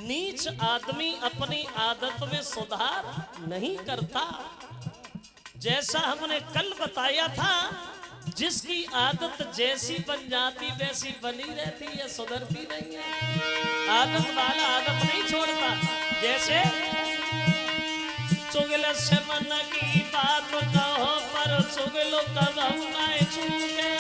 नीच आदमी अपनी आदत में सुधार नहीं करता। जैसा हमने कल बताया था, जिसकी आदत जैसी बन जाती वैसी बनी रहती है, सुधरती नहीं है। आदत वाला आदत नहीं छोड़ता। जैसे चुगल से मन की बात कहो, पर चुगलो कदम नहीं चूके।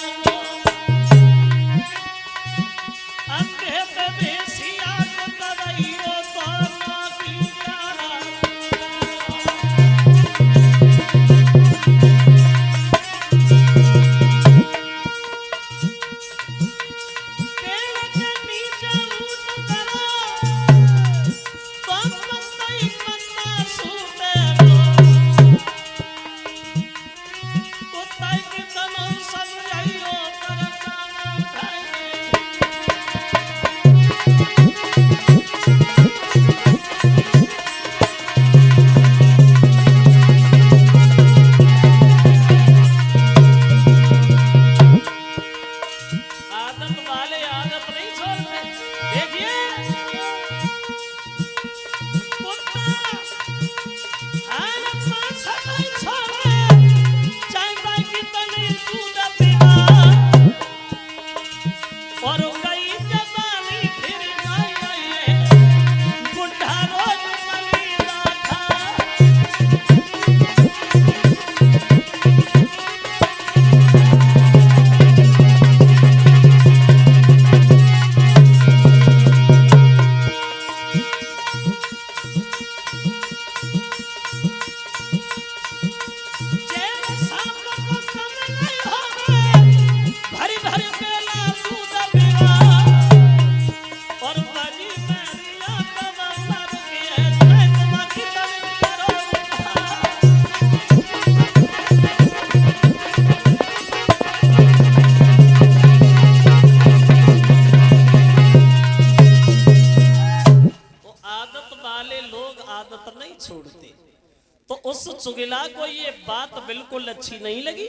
तो उस चुगला को ये बात बिल्कुल अच्छी नहीं लगी,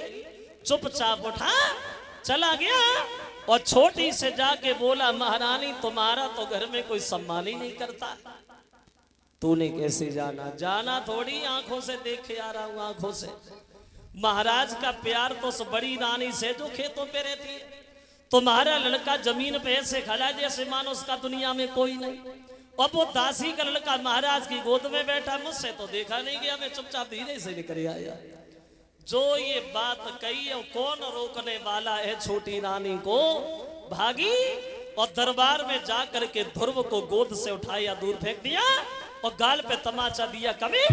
चुपचाप उठा चला गया और छोटी से जाके बोला, महारानी तुम्हारा तो घर में कोई सम्मान ही नहीं करता। तूने कैसे जाना? जाना थोड़ी, आंखों से देखे आ रहा हूं, आंखों से। महाराज का प्यार तो उस बड़ी रानी से जो खेतों पे रहती है। तुम्हारा लड़का जमीन पे ऐसे खड़ा जैसे मानो उसका दुनिया में कोई नहीं। और वो दासी का लड़का महाराज की गोद में बैठा, मुझसे तो देखा नहीं गया, मैं चुपचाप धीरे से निकल आया। जो ये बात कही है, कौन रोकने वाला है? छोटी रानी को भागी और दरबार में जाकर के ध्रुव को गोद से उठाया, दूर फेंक दिया और गाल पे तमाचा दिया। कभी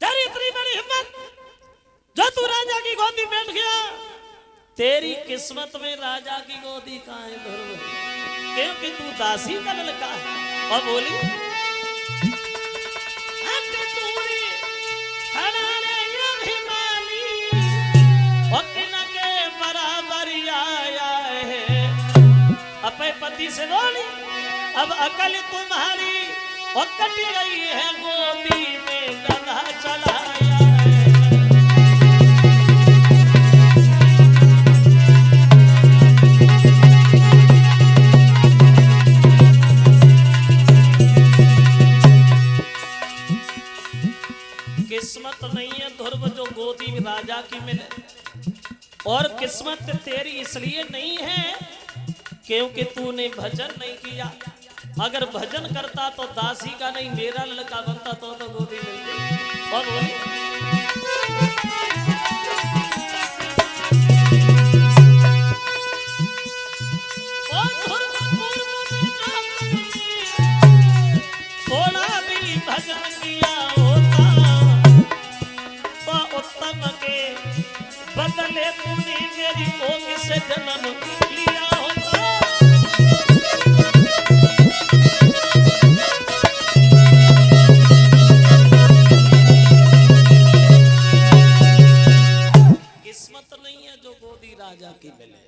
तेरी इतनी बड़ी हिम्मत जो तू राजा की गोदी बैठ गया? तेरी किस्मत में राजा की गोदी कहाँ है ध्रुव? क्योंकि तू दासी का लड़का है। और बोली, अपने पति से बोली, अब अकल तुम्हारी और कट गई है, गोदी में गधा चलाया। किस्मत नहीं है ध्रुव जो गोदी में राजा की मिले, और किस्मत तेरी इसलिए नहीं है क्योंकि तूने भजन नहीं किया। अगर भजन करता तो दासी का नहीं मेरा लड़का बनता तो गोदी मिलती। और बोली, थोड़ा भी भजन किया होता तो उत्तम के बदले तूने मेरी कोख से जन्म लिया होता। किस्मत नहीं है जो गोदी राजा की मिले,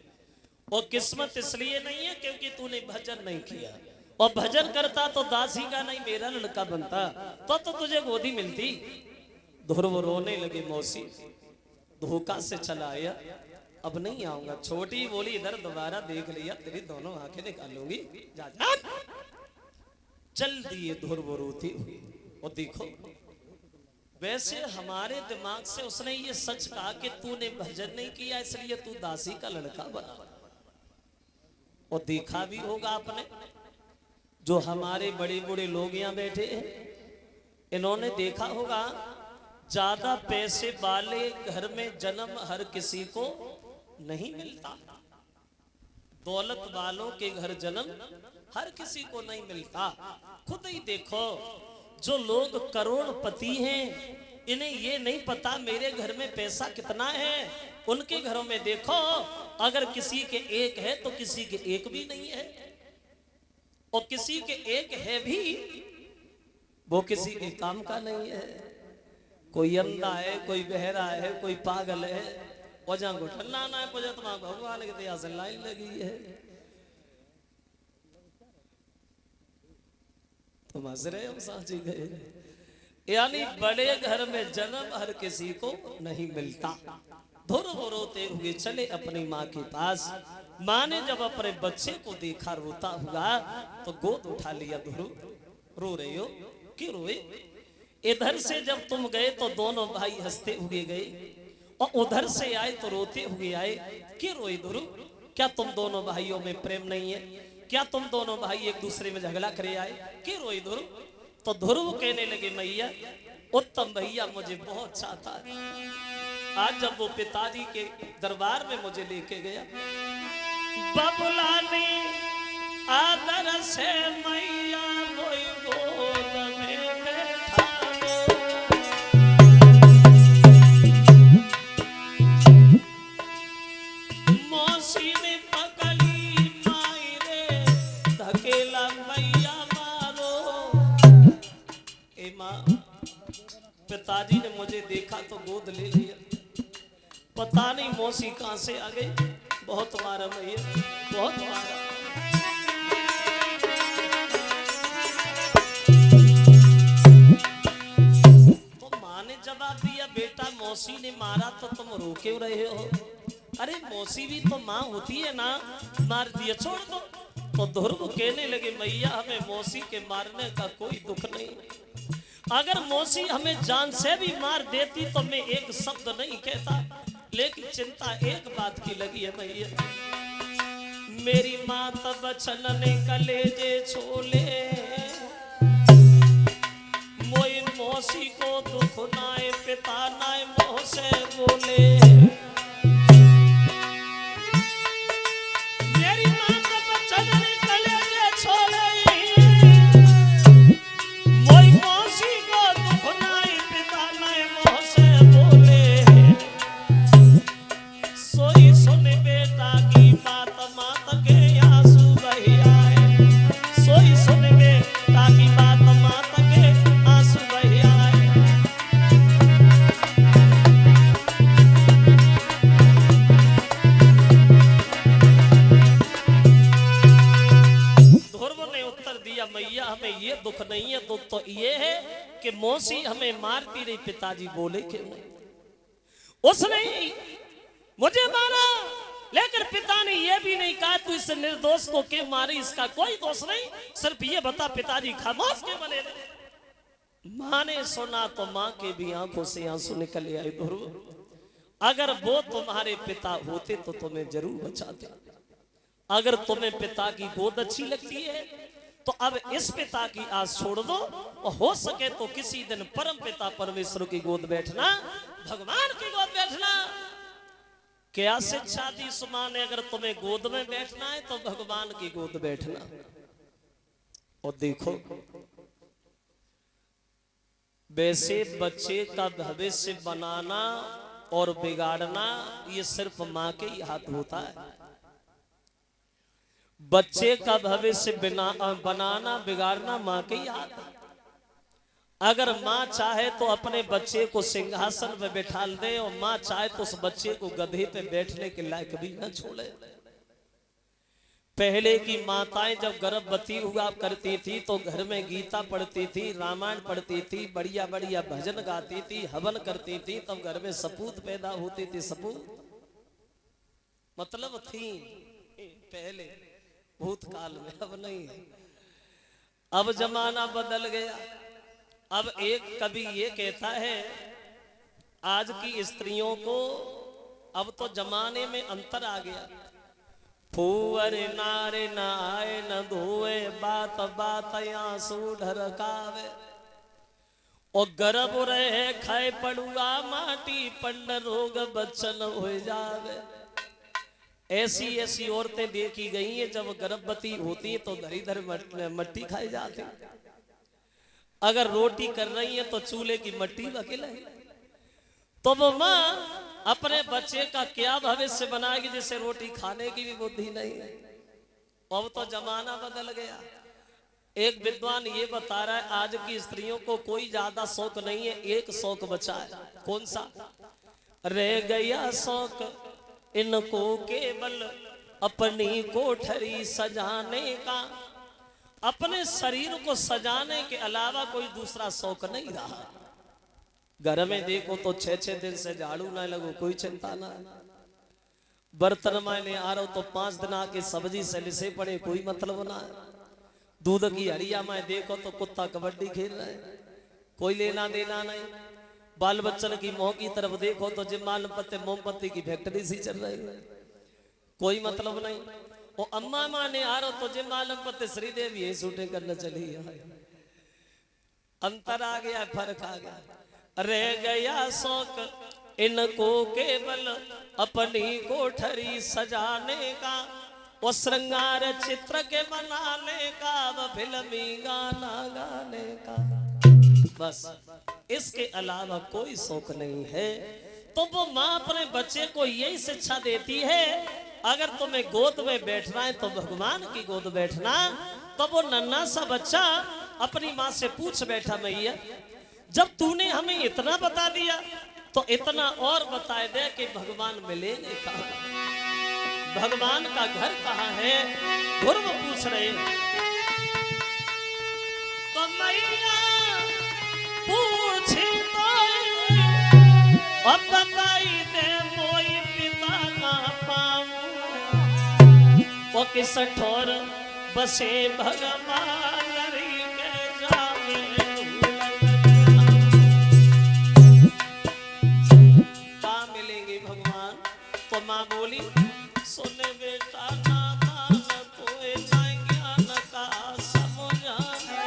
और किस्मत इसलिए नहीं है क्योंकि तूने भजन नहीं किया। और भजन करता तो दासी का नहीं मेरा लड़का बनता तो तुझे गोदी मिलती। ध्रुव रोने लगे, मौसी धोखा से चला आया, अब नहीं आऊंगा। छोटी बोली, इधर दोबारा देख लिया तेरी दोनों आंखें निकालूंगी। जा चल दिए ध्रुव रोते हुए। और देखो वैसे हमारे दिमाग से उसने ये सच कहा कि तूने भजन नहीं किया इसलिए तू दासी का लड़का बना। और देखा भी होगा आपने, जो हमारे बड़े बड़े लोग यहाँ बैठे हैं, इन्होंने देखा होगा ज्यादा पैसे वाले घर में जन्म हर किसी को नहीं मिलता। दौलत वालों के घर जन्म हर किसी को नहीं मिलता। खुद ही देखो जो लोग करोड़पति हैं, इन्हें ये नहीं पता मेरे घर में पैसा कितना है। उनके घरों में देखो अगर किसी के एक है तो किसी के एक भी नहीं है, और किसी के एक है भी वो किसी के काम का नहीं है। कोई अंधा है, कोई बहरा है, कोई पागल है, और जहां घुटना ना है पूजा तुम्हारा भगवान के दया से लाइन लगी है। तुम हंस रहे हो साची गए, यानी बड़े घर में जन्म हर किसी को नहीं मिलता। ध्रुव रोते हुए चले अपनी माँ के पास। माँ ने जब अपने बच्चे को देखा रोता हुआ तो गोद उठा लिया। ध्रुव रो रहे हो, क्यों रोए? इधर से जब तुम गए तो दोनों भाई हंसते हुए गए, और उधर से आए तो रोते हुए आए। क्यों रोए ध्रुव? क्या तुम दोनों भाइयों में प्रेम नहीं है? क्या तुम दोनों भाई एक दूसरे में झगड़ा करे आए? क्यों रोए ध्रुव? तो ध्रुव कहने लगे मैया उत्तम भैया मुझे बहुत चाहता है। आज जब वो पिताजी के दरबार में मुझे लेके गया, बबुला ने आदर से मैया मोई गोद में बैठा, मौसी ने पकड़ी माई रे धकेला मैया मारो। ए माँ, पिताजी ने मुझे देखा तो गोद ले लिया, पता नहीं मौसी कहां से आ गई। बहुत मारा भैया, बहुत मारा। तो माँ ने जवाब दिया बेटा मौसी ने मारा तो तुम रो क्यों रहे हो? अरे मौसी भी तो माँ होती है ना, मार दिया छोड़ दो। तो ध्रुव कहने लगे मैया हमें मौसी के मारने का कोई दुख नहीं। अगर मौसी हमें जान से भी मार देती तो मैं एक शब्द नहीं कहता, लेकिन चिंता एक बात की लगी है भैया, मेरी माँ तब बचन ने कलेजे छोले, मोई मौसी को दुख नाए पिता नाए मोह से बोले। मेरी माँ तब बचन ने कलेजे छोले, मोई मौसी को दुख नाए पिता नाए मोह से बोले। सोई सुन बेटा की बात मात के आंसू बह आए, सोई सुन बेटा की बात मात के आंसू बह आए। ध्रुव ने उत्तर दिया मैया हमें ये दुख नहीं है, दुख तो ये है कि मौसी हमें मारती रही, पिताजी बोले क्यों नहीं? उसने मुझे मारा, लेकिन पिता ने यह भी नहीं कहा तू इस निर्दोष को क्यों मारी, इसका कोई दोष नहीं, सिर्फ ये बता पिताजी खामोश क्यों बने रहे। माँ ने सुना तो माँ के भी आंखों से आंसू निकल आए। ध्रुव अगर वो तुम्हारे पिता होते तो तुम्हें जरूर बचाते। अगर तुम्हें पिता की गोद अच्छी लगती है तो अब इस पिता की आस छोड़ दो, और हो सके तो किसी दिन परम पिता परमेश्वर की गोद बैठना, भगवान की गोद बैठना। क्या शिक्षा दी सुमा ने? अगर तुम्हें गोद में बैठना है तो भगवान की गोद बैठना। और देखो वैसे बच्चे का भविष्य बनाना और बिगाड़ना ये सिर्फ माँ के ही हाथ होता है। बच्चे का भविष्य बनाना बिगाड़ना माँ के ही हाथ है। अगर माँ चाहे तो अपने बच्चे को सिंहासन पे बैठा दे, और माँ चाहे तो उस बच्चे को गधे पे बैठने के लायक भी न छोड़े। पहले की माताएं जब गर्भवती हुआ करती थी तो घर में गीता पढ़ती थी, रामायण पढ़ती थी, बढ़िया बढ़िया भजन गाती थी, हवन करती थी, तब घर में सपूत पैदा होती थी। सपूत मतलब थी पहले भूतकाल में, अब नहीं है। अब जमाना बदल गया। अब एक कवि ये कहता है आज की स्त्रियों को अब तो जमाने में अंतर आ गया। फूवर नारे न आए न धोए, बात बात आंसू ढरकावे। और गर्भ रहे खाए पड़ुआ माटी, पंड रोग बच्चन हो जावे। ऐसी ऐसी औरतें देखी गई हैं जब गर्भवती होती है तो धरी धर मट्टी खाई जाती। अगर रोटी कर रही है तो चूल्हे की मट्टी बकेले। तो वो माँ अपने बच्चे का क्या भविष्य बनाएगी जिसे रोटी खाने की भी बुद्धि नहीं है। अब तो जमाना बदल गया। एक विद्वान ये बता रहा है आज की स्त्रियों को कोई ज्यादा शौक नहीं है, एक शौक बचा है। कौन सा? रह गया शौक इनको केवल अपनी कोठरी सजाने का। अपने शरीर को सजाने के अलावा कोई दूसरा शौक नहीं रहा। घर में देखो तो 6-6 दिन से झाड़ू ना लगो, कोई चिंता ना। बर्तन में आ रहा हो तो 5 दिन आके सब्जी से लिसे पड़े, कोई मतलब ना। दूध की हड़िया में देखो तो कुत्ता कबड्डी खेल रहा है, कोई लेना देना नहीं। बाल बच्चन की मुंह की तरफ देखो तो जिम्माल पत्ते मोमबत्ती की फैक्ट्री सी चल रही है, कोई मतलब नहीं। और अम्मा माँ ने आ रहा तो जिम्माल पत्ते श्रीदेवी यही शूटिंग करने चली है। अंतर आ गया, फर्क आ गया। रह गया शौक इनको केवल अपनी कोठरी सजाने का, वो श्रृंगार चित्र के बनाने का, वो फिल्मी गाना गाने का। बस इसके अलावा कोई शौक नहीं है। तो वो माँ अपने बच्चे को यही शिक्षा देती है अगर तुम्हें गोद में बैठना है तो भगवान की गोद बैठना। तो वो नन्हा सा बच्चा अपनी माँ से पूछ बैठा, मैया जब तूने हमें इतना बता दिया तो इतना और बताए दे कि भगवान मिलेंगे कहाँ, भगवान का घर कहाँ है। ध्रुव पूछ रहे तो मैया पूछी तो अब बताई दे मोई पिता का पाऊं, वो किस ठोर बसे भगवान के जावे। कहाँ मिलेंगे भगवान? तो माँ बोली सुन बेटा ना मान कोई ना ज्ञान का समझाने।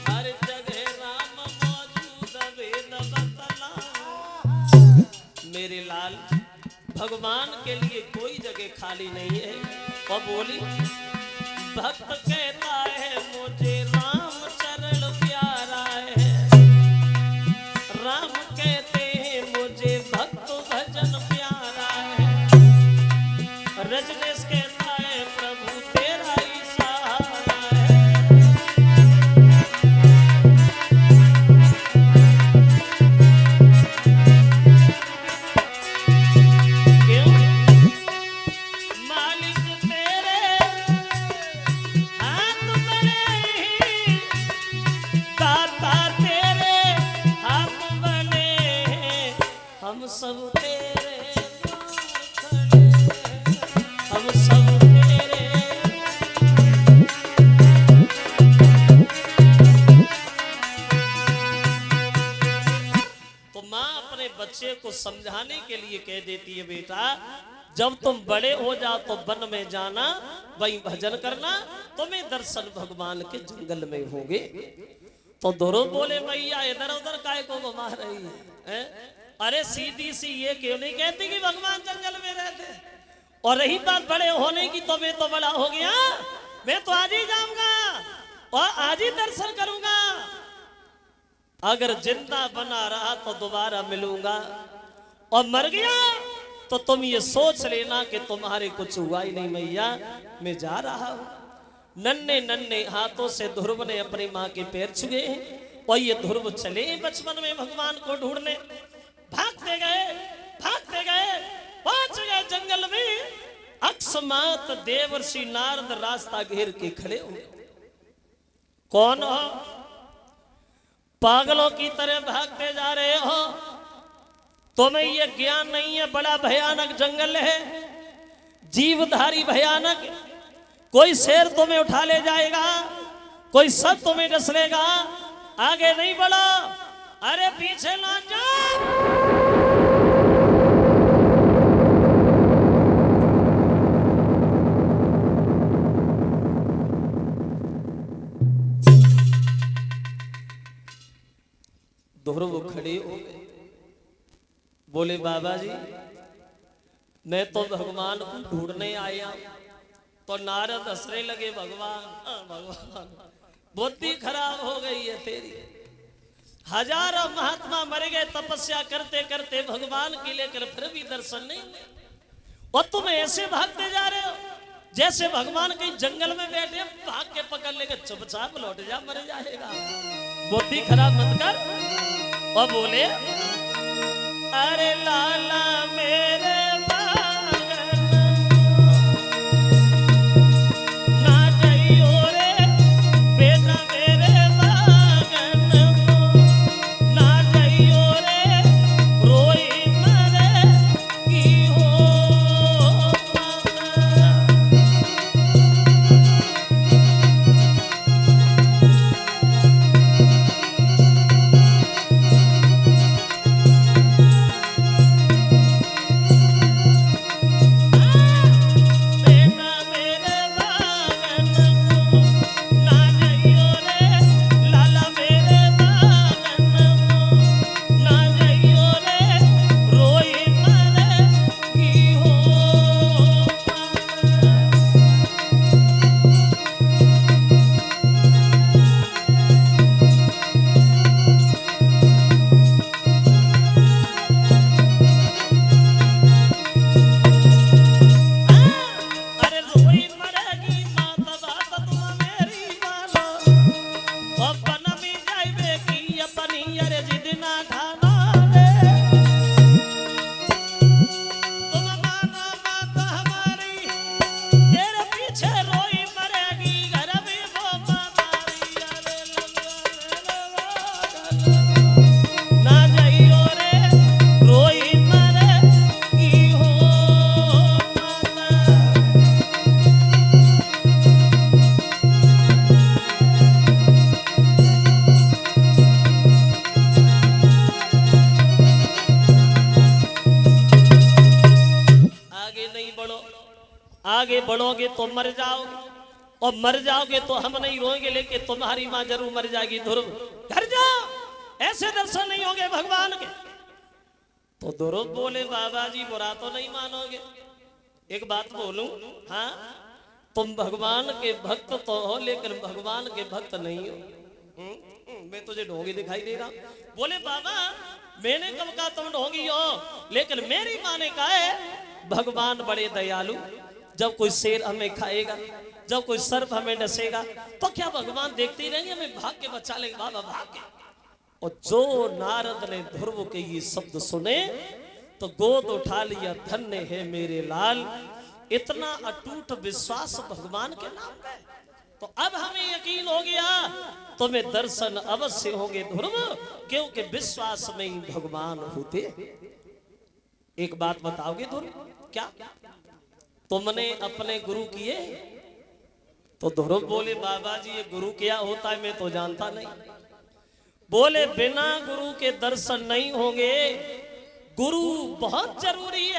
हर जगह राम मौजूद वेद बतला। मेरे लाल भगवान के लिए कोई जगह खाली नहीं है। और बोली भक्त कहता है मुझे राम चरण प्यारा है, राम कहते हैं मुझे भक्त भजन प्यारा है। रजनीश कहता है प्रभु तेरा ही सहारा है। क्यों? मालिक तेरे हाथ बड़े ही, दाता तेरे हाथ बड़े, हम सब तेरे खड़े, हम सब तेरे। तो माँ अपने बच्चे को समझाने के लिए कह देती है बेटा जब तुम बड़े हो जाओ तो वन में जाना, वहीं भजन करना, तुम्हें दर्शन भगवान के जंगल में होंगे। तो ध्रुव बोले मैया इधर उधर काय को घुमा रही है? अरे सीधी सी ये क्यों नहीं कहती कि भगवान जंगल में रहते? और रही बात बड़े होने की तो मैं तो बड़ा हो गया, मैं तो आज ही जाऊंगा और आज ही दर्शन करूंगा। अगर जिंदा बना रहा तो दोबारा मिलूंगा, और मर गया तो तुम ये सोच लेना कि तुम्हारे कुछ हुआ ही नहीं मैया, मैं जा रहा हूं। नन्हे नन्हे हाथों से ध्रुव ने अपनी माँ के पैर छुए और ये ध्रुव चले बचपन में भगवान को ढूंढने। भागते गए पहुंच गए जंगल में। अकस्मात देवर्षि नारद रास्ता घेर के खड़े हुए। कौन हो? पागलों की तरह भागते जा रहे हो? तुम्हें ये ज्ञान नहीं है बड़ा भयानक जंगल है, जीवधारी भयानक, कोई शेर तुम्हें उठा ले जाएगा, कोई सब तुम्हें डस लेगा। आगे नहीं बढ़ो, अरे पीछे ना जाओ। ध्रुव खड़े हो गए, बोले बाबा जी मैं तो भगवान को ढूंढने आया। तो नारद हंसने लगे, भगवान भगवान बुद्धि खराब हो गई है तेरी। हजारों महात्मा मर गए तपस्या करते करते भगवान के लेकर, फिर भी दर्शन नहीं हुए। और तुम ऐसे भागते जा रहे हो जैसे भगवान कहीं जंगल में बैठे, भाग के पकड़ लेकर चुपचाप लौट जा, मर जाएगा। बुद्धि खराब मत कर। और बोले अरे लाला मेरे आगे बढ़ोगे तो मर जाओगे, और मर जाओगे तो हम नहीं रोएंगे, लेकिन तुम्हारी मां जरूर मर जाएगी। ध्रुव घर जाओ, ऐसे दर्शन नहीं होंगे भगवान के। तो ध्रुव बोले बाबा जी बुरा तो नहीं मानोगे, एक बात बोलूं, हाँ तुम भगवान के भक्त तो हो, लेकिन भगवान के भक्त नहीं हो। मैं तुझे ढोंगी दिखाई दे रहा। बोले बाबा मैंने कब कहा तुम ढोंगी हो, लेकिन मेरी मां ने कहा है भगवान बड़े दयालु। जब कोई शेर हमें खाएगा, जब कोई सर्प हमें डसेगा, तो क्या भगवान देखते ही रहेंगे, हमें भाग के बचा लेंगे। बाबा भाग के। और जो नारद ने ध्रुव के ये शब्द सुने तो गोद उठा लिया, धन्य है मेरे लाल, इतना अटूट विश्वास भगवान के नाम पे। तो अब हमें यकीन हो गया तुम्हें दर्शन अवश्य होंगे ध्रुव, क्योंकि विश्वास में ही भगवान होते। एक बात बताओगे ध्रुव, क्या तुमने अपने गुरु किए? तो ध्रुव बोले बाबा जी ये गुरु क्या होता है मैं तो जानता नहीं। बोले बिना गुरु के दर्शन नहीं होंगे, गुरु बहुत जरूरी है।